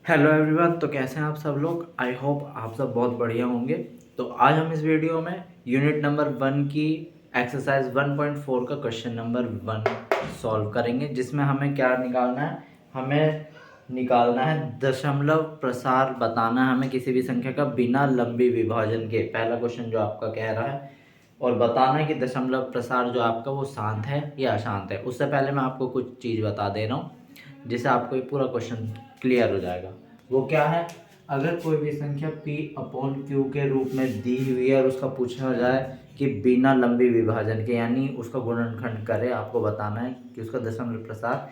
Hello everyone. तो कैसे हैं आप सब लोग। आई होप आप सब बहुत बढ़िया होंगे। तो आज हम इस वीडियो में यूनिट नंबर 1 की एक्सरसाइज 1.4 का क्वेश्चन नंबर 1 सॉल्व करेंगे, जिसमें हमें क्या निकालना है। हमें निकालना है दशमलव प्रसार, बताना है हमें किसी भी संख्या का बिना लंबी विभाजन के। पहला क्वेश्चन जो आपका कह रहा है, और बताना है कि दशमलव प्रसार जो आपका वो शांत है या अशांत है। उससे पहले मैं आपको कुछ चीज़ बता दे रहा हूँ जिससे आपको ये पूरा क्वेश्चन क्लियर हो जाएगा। वो क्या है, अगर कोई भी संख्या P/Q के रूप में दी हुई है और उसका पूछा जाए कि बिना लंबी विभाजन के, यानी उसका गुणनखंड करे, आपको बताना है कि उसका दशमलव प्रसार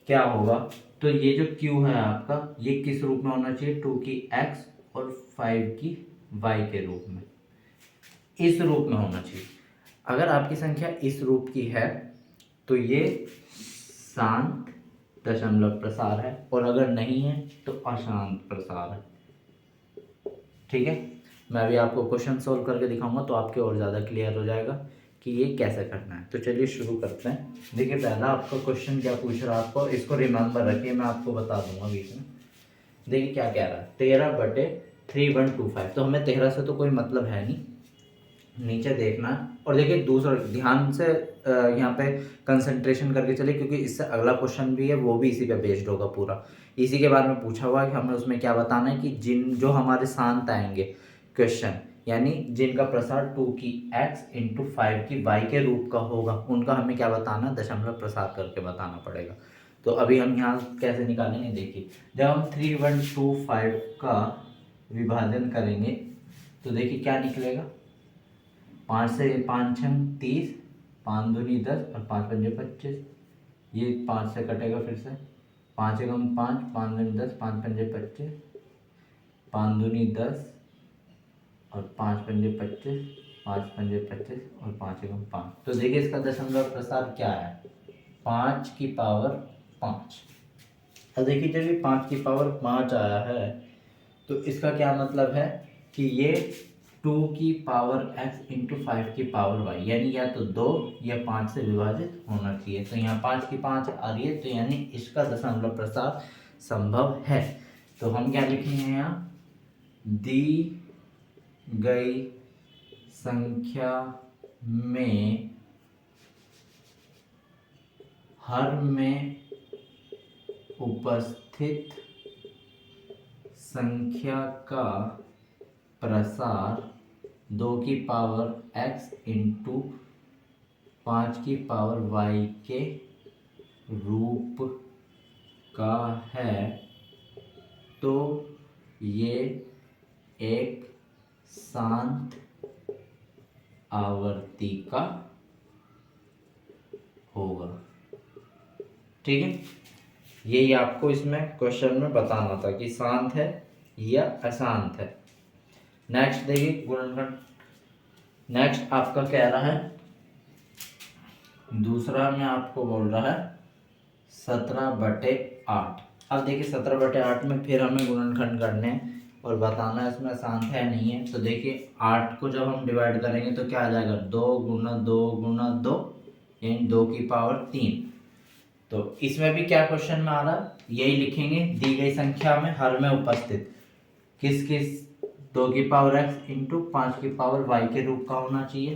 क्या होगा। तो ये जो Q है आपका, ये किस रूप में होना चाहिए, 2 की x और 5 की y के रूप में, इस रूप में होना चाहिए। अगर आपकी संख्या इस रूप की है तो ये शांत दशमलव प्रसार है, और अगर नहीं है तो अशांत प्रसार है। ठीक है, मैं अभी आपको क्वेश्चन सोल्व करके दिखाऊंगा तो आपके और ज़्यादा क्लियर हो जाएगा कि ये कैसे करना है। तो चलिए शुरू करते हैं। देखिए, पहला आपका क्वेश्चन क्या पूछ रहा है आपको, इसको रिमेंबर रखिए, मैं आपको बता दूंगा बीच में। देखिए क्या कह रहा है, 13/3125। तो हमें 13 से तो कोई मतलब है नहीं, नीचे देखना है। और देखिए दूसरा, ध्यान से यहाँ पे कंसंट्रेशन करके चलिए, क्योंकि इससे अगला क्वेश्चन भी है, वो भी इसी पे बेस्ड होगा पूरा। इसी के बारे में पूछा हुआ है कि हमें उसमें क्या बताना है कि जो हमारे शांत आएंगे क्वेश्चन, यानी जिनका प्रसार 2 की x इंटू 5 की y के रूप का होगा, उनका हमें क्या बताना है, दशमलव प्रसार करके बताना पड़ेगा। तो अभी हम यहाँ कैसे निकालेंगे, देखिए जब हम 3125 का विभाजन करेंगे तो देखिए क्या निकलेगा। 5 से 5 छंग 30, 5 दूनी 10 और 5 पंजे 25। ये 5 से कटेगा फिर से, 5 एकम 5, 5 दूनी 10, 5 पंजे 25, 5 दूनी 10 और 5 पंजे 25, 5 पंजे 25 और 5 एकम 5। तो देखिए इसका दशमलव प्रसार क्या है, 5 की पावर 5। अब देखिए जब ये 5 की पावर 5 आया है तो इसका क्या मतलब है कि ये 2 की पावर x इंटू 5 की पावर y, यानी या तो 2 या 5 से विभाजित होना चाहिए। तो यहाँ 5 की 5 आ रही है, तो यानी इसका दशमलव प्रसार संभव है। तो हम क्या लिखेंगे, यहाँ दी गई संख्या में हर में उपस्थित संख्या का प्रसार 2 की पावर x इंटू 5 की पावर y के रूप का है, तो ये एक शांत आवर्ती का होगा। ठीक है, यही आपको इसमें क्वेश्चन में बताना था कि शांत है या अशांत है। नेक्स्ट देखिए गुणनखंड। नेक्स्ट आपका कह रहा है, दूसरा में आपको बोल रहा है 17/8। अब देखिए 17/8 में फिर हमें गुणनखंड करने हैं और बताना है इसमें शांत है नहीं है। तो देखिए 8 को जब हम डिवाइड करेंगे तो क्या आ जाएगा, 2 गुना 2 गुना 2, यानी 2 की पावर 3। तो इसमें भी क्या क्वेश्चन में आ रहा है, यही लिखेंगे, दी गई संख्या में हर में उपस्थित किस किस 2 की पावर x इंटू 5 की पावर y के रूप का होना चाहिए।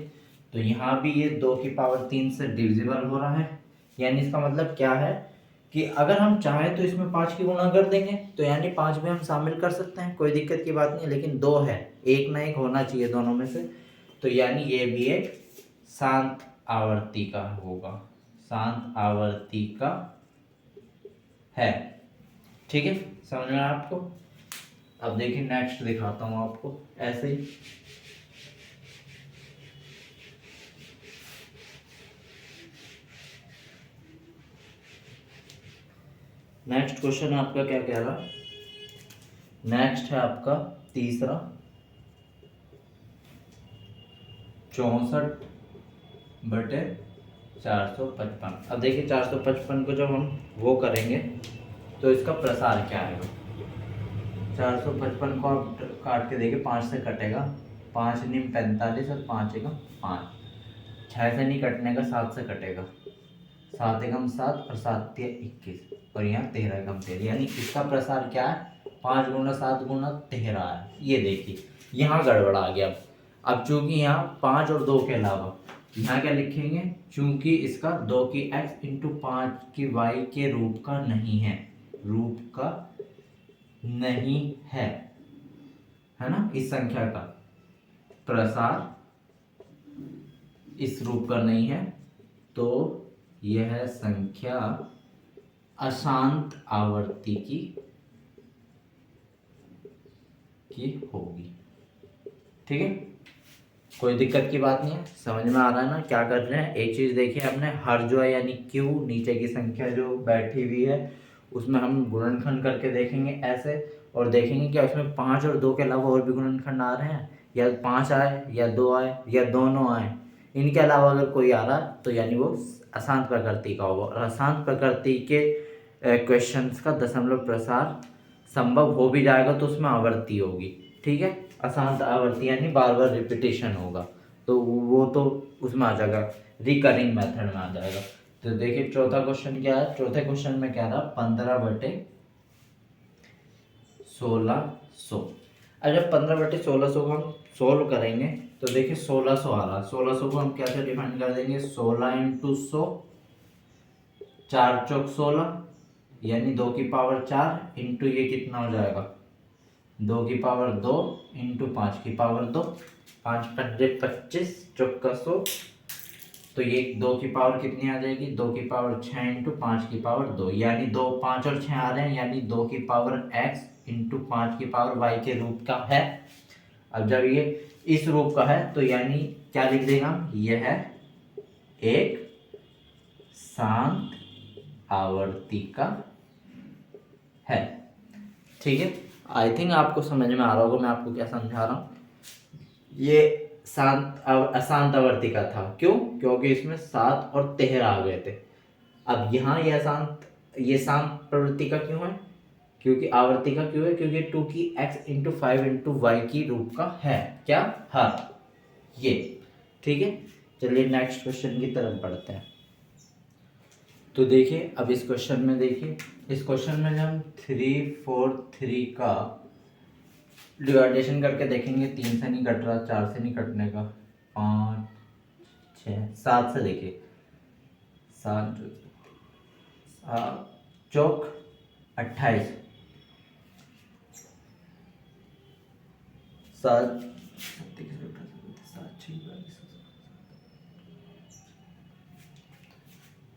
तो यहाँ भी ये 2 की पावर 3 से डिविजिबल हो रहा है, यानी इसका मतलब क्या है कि अगर हम चाहें तो इसमें 5 की गुणा कर देंगे, तो यानी 5 भी हम शामिल कर सकते हैं, कोई दिक्कत की बात नहीं है। लेकिन 2 है, एक ना एक होना चाहिए दोनों में से, तो यानी ये भी एक शांत आवर्ती का होगा, शांत आवर्ती का है। ठीक है, समझ में आया आपको। अब देखिए नेक्स्ट दिखाता हूँ आपको ऐसे ही। नेक्स्ट क्वेश्चन आपका क्या कह रहा है, नेक्स्ट है आपका तीसरा 64/455। अब देखिए 455 को जब हम वो करेंगे तो इसका प्रसार क्या आएगा। 455 को आप काट के देखिए, 5 से कटेगा, 5 × 45 और 5 × 5, 6 से नहीं कटने का, 7 से कटेगा। 7 एकम 7 और 7 तिया 21 और यहाँ 13 एकम 13, यानी इसका प्रसार क्या है 5 गुना 7 गुना 13 है। ये देखिए यहाँ गड़बड़ आ गया। अब चूंकि यहाँ 5 और 2 के अलावा यहाँ क्या लिखेंगे, चूंकि इसका 2 की x इंटू 5 की y के रूप का नहीं है, रूप का नहीं है ना, इस संख्या का प्रसार इस रूप का नहीं है, तो यह संख्या अशांत आवर्ती की होगी। ठीक है, कोई दिक्कत की बात नहीं है, समझ में आ रहा है ना क्या कर रहे हैं। एक चीज देखिए हमने, हर जो है यानी q नीचे की संख्या जो बैठी हुई है उसमें हम गुणनखंड करके देखेंगे ऐसे, और देखेंगे क्या उसमें 5 और 2 के अलावा और भी गुणनखंड आ रहे हैं, या 5 आए या 2 आए या दोनों आए, इनके अलावा अगर कोई आ रहा है तो यानी वो अशांत प्रकृति का होगा। और अशांत प्रकृति के क्वेश्चंस का दशमलव प्रसार संभव हो भी जाएगा तो उसमें आवर्ती होगी। ठीक है, अशांत आवर्ती यानी बार बार रिपीटेशन होगा, तो वो तो उसमें आ जाएगा, रिकरिंग मेथड में आ जाएगा। तो देखिए चौथा क्वेश्चन क्या है, चौथे क्वेश्चन में क्या था 15/1600। अब जब 15/1600 को हम सोल्व करेंगे तो देखिए 1600 आ रहा है, 1600 को हम कैसे डिफाइन कर देंगे, 16 इंटू 100, 4 चौक 16 यानी 2 की पावर 4 इंटू ये कितना हो जाएगा 2 की पावर 2 इंटू 5 की पावर 2, 5 पंजे 25 चौका 100, तो ये 2 की पावर कितनी आ जाएगी 2 की पावर 6 इंटू 5 की पावर 2, यानी 2 5 और 6 आ रहे हैं, यानी 2 की पावर x इंटू 5 की पावर y के रूप का है। अब जब ये इस रूप का है तो यानी क्या लिख देगा, यह है एक शांत आवर्ती का है। ठीक है, आई थिंक आपको समझ में आ रहा होगा मैं आपको क्या समझा रहा हूँ। ये अशांत आवर्ती का था, क्यों, क्योंकि इसमें 7 और 13 आ गए थे। अब यहाँ ये शांत प्रवृत्ति का क्यों है, क्योंकि आवर्ती का क्यों है, क्योंकि 2 की x इंटू 5 इंटू वाई की रूप का है, क्या हर ये। ठीक है, चलिए नेक्स्ट क्वेश्चन की तरफ बढ़ते हैं। तो देखिए अब इस क्वेश्चन में देखिए, इस क्वेश्चन में हम 3 4 3 का डिवाइडेशन करके देखेंगे, 3 से नहीं कट रहा, 4 से नहीं कटने का, 5 6 7 से देखिए, 7 चौक 28, 7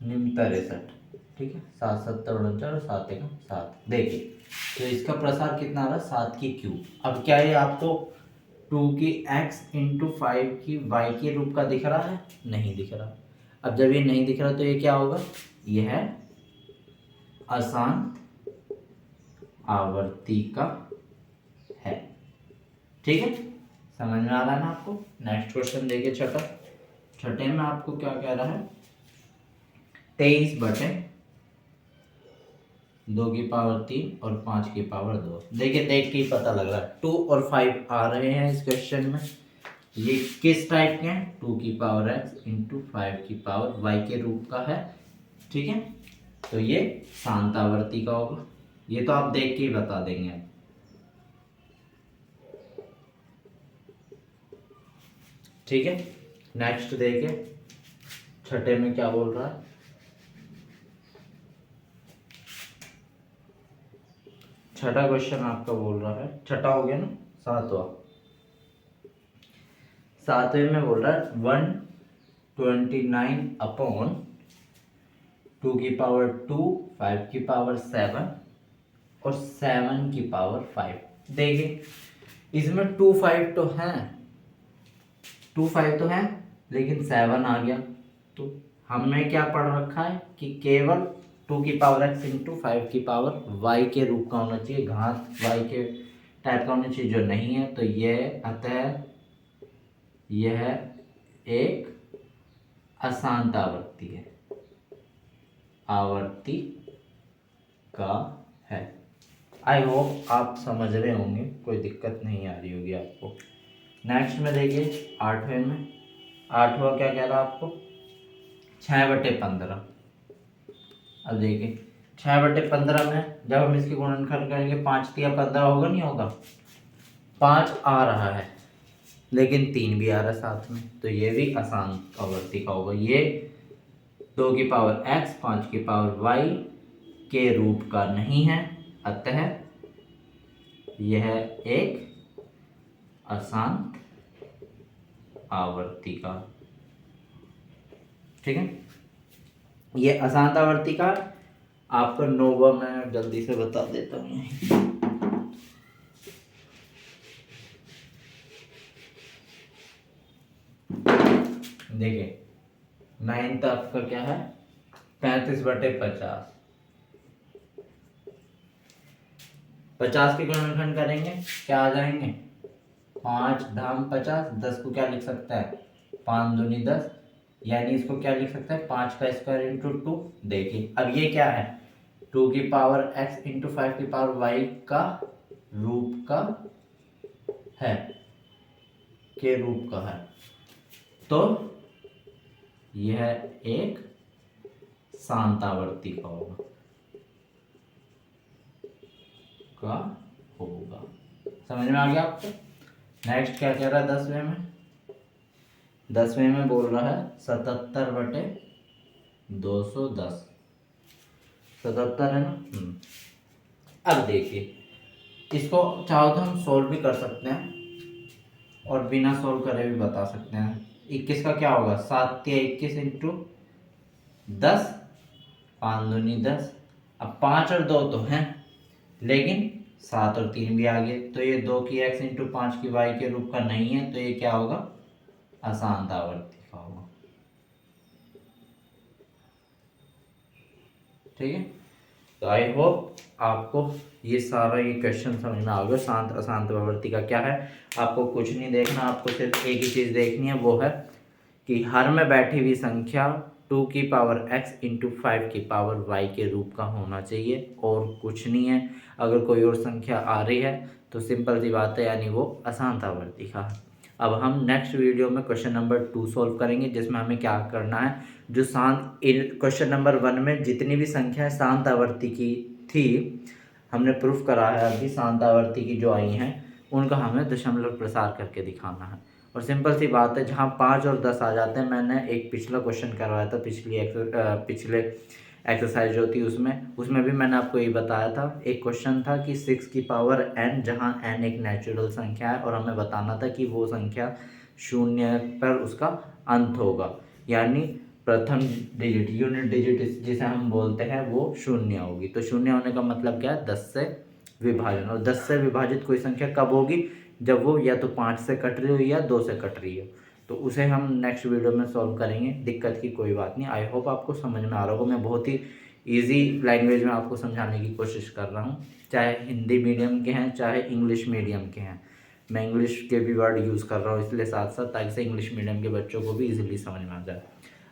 63, ठीक है, 7 7 49 और 7 1 7। देखिए तो इसका प्रसार कितना आ रहा है 7 की क्यूब। अब क्या ये आपको 2 की x इंटू 5 की y के रूप का दिख रहा है, नहीं दिख रहा। अब जब ये नहीं दिख रहा तो ये क्या होगा, यह अशांत आवर्ती का है। ठीक है, समझ में आ रहा है ना आपको। नेक्स्ट क्वेश्चन देखिए छठे में आपको क्या कह रहा है, 23/2 की पावर 3 और 5 की पावर 2। देखिए देख के ही पता लग रहा है 2 और 5 आ रहे हैं इस क्वेश्चन में। ये किस टाइप के हैं, 2 की पावर x इंटू 5 की पावर y के रूप का है। ठीक है, तो ये शांत आवर्ती का होगा, ये तो आप देख के ही बता देंगे। ठीक है, नेक्स्ट देखिए छठे में क्या बोल रहा है, छठा क्वेश्चन आपका बोल रहा है, छठा हो गया ना, सातवें में बोल रहा है 129/2 की पावर 2, 5 की पावर 7 और 7 की पावर 5। देखिए इसमें 2 5 तो है, 2 5 तो है, लेकिन 7 आ गया, तो हमने क्या पढ़ रखा है कि केवल 2 की पावर x इंटू 5 की पावर y के रूप का होना चाहिए, घात y के टाइप का होना चाहिए, जो नहीं है तो यह अतः यह एक अशांत आवर्ती है, आवर्ती का है। आई होप आप समझ रहे होंगे, कोई दिक्कत नहीं आ रही होगी आपको। नेक्स्ट में देखिए आठवें में, आठवां क्या कह रहा है आपको, 6/15 अब देखिए 6/15 में जब हम इसकी गुणनखंड करेंगे 5 तिया 15 होगा, नहीं होगा? 5 आ रहा है लेकिन 3 भी आ रहा है साथ में, तो ये भी अशांत आवर्ती का होगा। ये 2 की पावर x 5 की पावर y के रूप का नहीं है, अतः यह एक अशांत आवर्ती का। ठीक है, ये अशांत आवर्ती का आपका नोवा मैं जल्दी से बता देता हूँ। देखिए 9 आपका क्या है 35/50। 50 के गुणनखंड करेंगे क्या आ जाएंगे 5 धाम 50, 10 को क्या लिख सकता है 5 दूनी 10, यानी इसको क्या लिख सकता है 5 का स्क्वायर इंटू 2। देखिए अब ये क्या है 2 की पावर x इंटू 5 की पावर y का रूप का है, के रूप का है, तो यह एक शांतावर्ती का होगा, समझ में आ गया आपको? नेक्स्ट क्या कह रहा है 10वें में? 10वें में बोल रहा है 77/210। 77 है ना। अब देखिए इसको चाहो तो हम सोल्व भी कर सकते हैं और बिना सोल्व करे भी बता सकते हैं। 21 का क्या होगा 7 या 21 इंटू 10, 5 दूनी 10। अब 5 और 2 तो हैं लेकिन 7 और 3 भी आ गए, तो ये 2 की x इंटू 5 की y के रूप का नहीं है, तो ये क्या होगा अशांत आवर्ती का होगा। ठीक है, तो आई होप आपको ये सारा ये क्वेश्चन समझ में आ गया। शांत अशांत आवर्ती का क्या है, आपको कुछ नहीं देखना, आपको सिर्फ एक ही चीज़ देखनी है, वो है कि हर में बैठी हुई संख्या 2 की पावर x इंटू 5 की पावर y के रूप का होना चाहिए, और कुछ नहीं है। अगर कोई और संख्या आ रही है तो सिंपल सी बात है, यानी वो अशांत आवर्ती का है। अब हम नेक्स्ट वीडियो में क्वेश्चन नंबर 2 सॉल्व करेंगे, जिसमें हमें क्या करना है, जो शांत क्वेश्चन नंबर 1 में जितनी भी संख्या शांत आवर्ती की थी हमने प्रूफ करा है, अभी शांत आवर्ती की जो आई हैं उनका हमें दशमलव प्रसार करके दिखाना है। और सिंपल सी बात है, जहाँ 5 और 10 आ जाते हैं, मैंने एक पिछला क्वेश्चन करवाया था, पिछले एक्सरसाइज जो थी उसमें भी मैंने आपको ये बताया था। एक क्वेश्चन था कि 6 की पावर n, जहाँ n एक नेचुरल संख्या है और हमें बताना था कि वो संख्या 0 पर उसका अंत होगा, यानी प्रथम डिजिट यूनिट डिजिट जिसे हम बोलते हैं वो 0 होगी। तो 0 होने का मतलब क्या है 10 से विभाजन, और 10 से विभाजित कोई संख्या कब होगी जब वो या तो 5 से कट रही हो या 2 से कट रही हो। तो उसे हम नेक्स्ट वीडियो में सॉल्व करेंगे, दिक्कत की कोई बात नहीं। आई होप आपको समझ में आ रहा होगा, मैं बहुत ही ईजी लैंग्वेज में आपको समझाने की कोशिश कर रहा हूँ, चाहे हिंदी मीडियम के हैं चाहे इंग्लिश मीडियम के हैं। मैं इंग्लिश के भी वर्ड यूज़ कर रहा हूँ इसलिए साथ साथ, ताकि से इंग्लिश मीडियम के बच्चों को भी ईजिली समझ में आ जाए।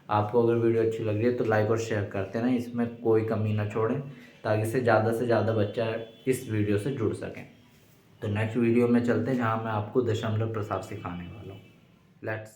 आपको अगर वीडियो अच्छी लग रही है तो लाइक और शेयर करते रहें, इसमें कोई कमी ना छोड़ें, ताकि से ज़्यादा बच्चा इस वीडियो से जुड़ सकें। तो नेक्स्ट वीडियो में चलते हैं, जहाँ मैं आपको दशमलव प्रसार सिखाने वाला हूँ। लेट्स